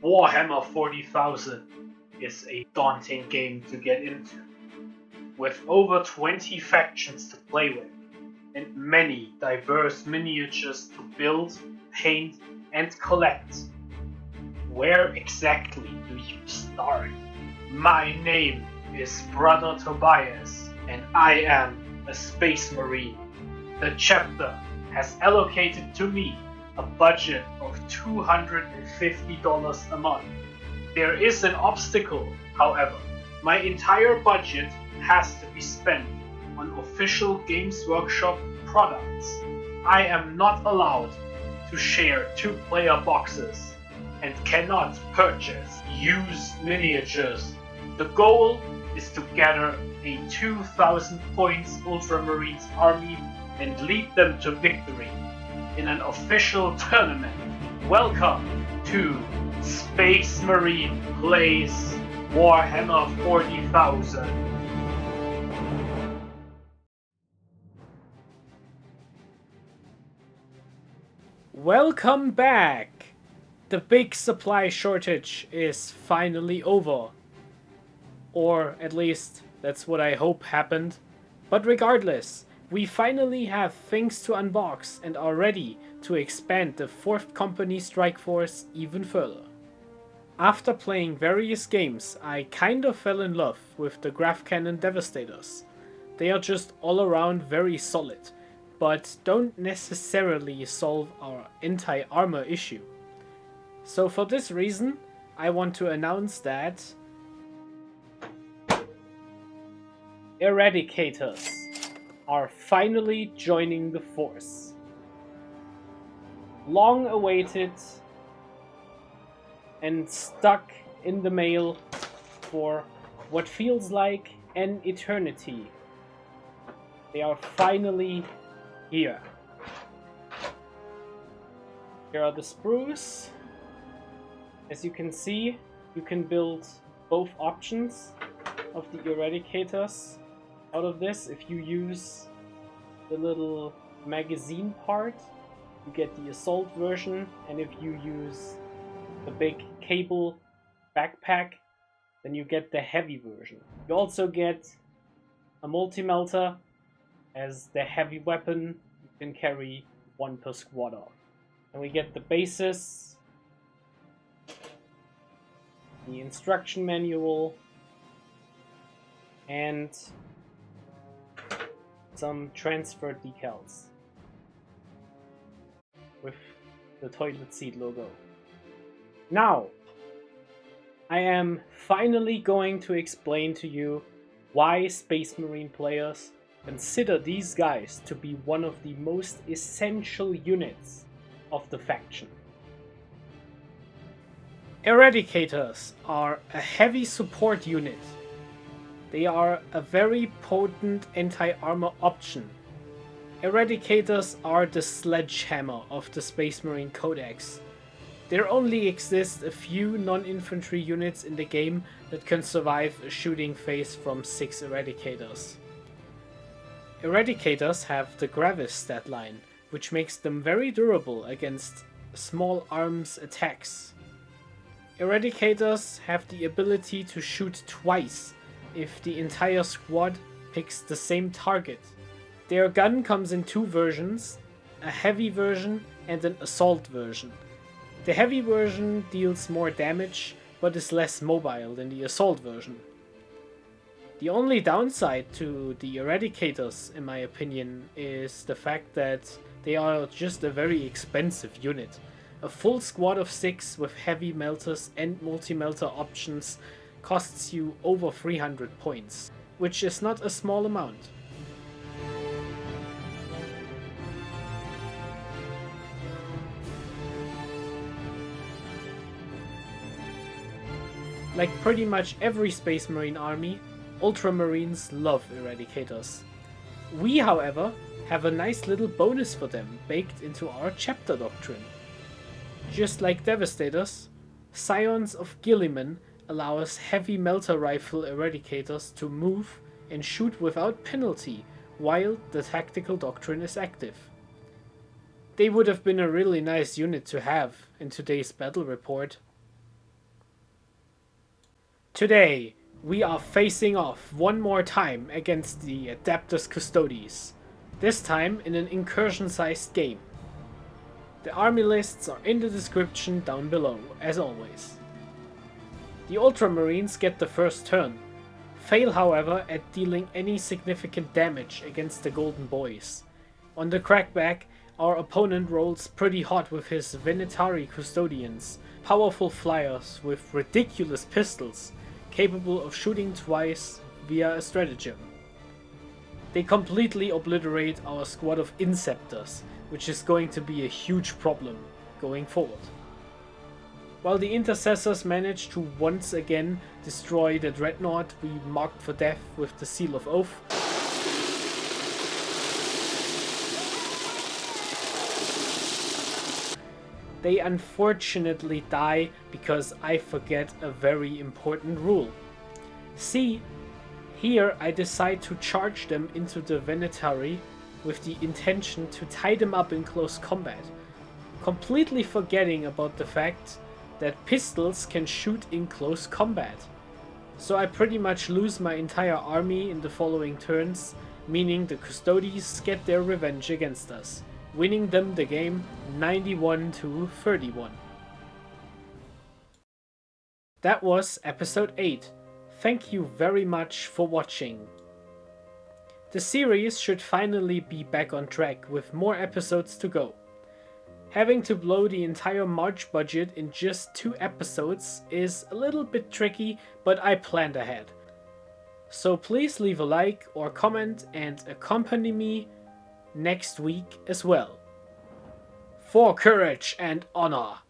Warhammer 40,000 is a daunting game to get into, with over 20 factions to play with, and many diverse miniatures to build, paint, and collect. Where exactly do you start? My name is Brother Tobias, and I am a Space Marine. The chapter has allocated to me a budget of $250 a month. There is an obstacle, however. My entire budget has to be spent on official Games Workshop products. I am not allowed to share 2-player boxes and cannot purchase used miniatures. The goal is to gather a 2,000 points Ultramarines army and lead them to victory in an official tournament. Welcome to Space Marine Plays Warhammer 40,000. Welcome back! The big supply shortage is finally over. Or at least, that's what I hope happened. But regardless, we finally have things to unbox and are ready to expand the 4th Company strike force even further. After playing various games, I kind of fell in love with the Graph Cannon Devastators. They are just all around very solid, but don't necessarily solve our anti-armor issue. So for this reason, I want to announce that Eradicators are finally joining the force. Long awaited and stuck in the mail for what feels like an eternity. They are finally here. Here are the sprues. As you can see, you can build both options of the Eradicators out of this. If you use the little magazine part, you get the assault version, and if you use the big cable backpack, then you get the heavy version. You also get a multi-melter as the heavy weapon. You can carry 1 per squad off. And we get the bases, the instruction manual, and some transfer decals with the toilet seat logo. Now, I am finally going to explain to you why Space Marine players consider these guys to be one of the most essential units of the faction. Eradicators are a heavy support unit. They are a very potent anti-armor option. Eradicators are the sledgehammer of the Space Marine Codex. There only exist a few non-infantry units in the game that can survive a shooting phase from 6 Eradicators. Eradicators have the Gravis stat line, which makes them very durable against small arms attacks. Eradicators have the ability to shoot twice if the entire squad picks the same target. Their gun comes in 2 versions, a heavy version and an assault version. The heavy version deals more damage, but is less mobile than the assault version. The only downside to the Eradicators, in my opinion, is the fact that they are just a very expensive unit. A full squad of 6 with heavy melters and multi-melter options costs you over 300 points, which is not a small amount. Like pretty much every Space Marine army, Ultramarines love Eradicators. We, however, have a nice little bonus for them baked into our chapter doctrine. Just like Devastators, Scions of Guilliman allow us heavy melter rifle Eradicators to move and shoot without penalty while the tactical doctrine is active. They would have been a really nice unit to have in today's battle report. Today, we are facing off one more time against the Adeptus Custodes, this time in an incursion-sized game. The army lists are in the description down below, as always. The Ultramarines get the first turn, fail however at dealing any significant damage against the Golden Boys. On the crackback, our opponent rolls pretty hot with his Venetari Custodians, powerful flyers with ridiculous pistols, capable of shooting twice via a stratagem. They completely obliterate our squad of Inceptors, which is going to be a huge problem going forward. While the Intercessors manage to once again destroy the Dreadnought we marked for death with the Seal of Oath, they unfortunately die because I forget a very important rule. See, here I decide to charge them into the Venetari with the intention to tie them up in close combat, completely forgetting about the fact that pistols can shoot in close combat. So I pretty much lose my entire army in the following turns, meaning the Custodes get their revenge against us, winning them the game 91-31. That was episode 8. Thank you very much for watching. The series should finally be back on track with more episodes to go. Having to blow the entire March budget in just 2 episodes is a little bit tricky, but I planned ahead. So please leave a like or comment and accompany me next week as well. For courage and honor!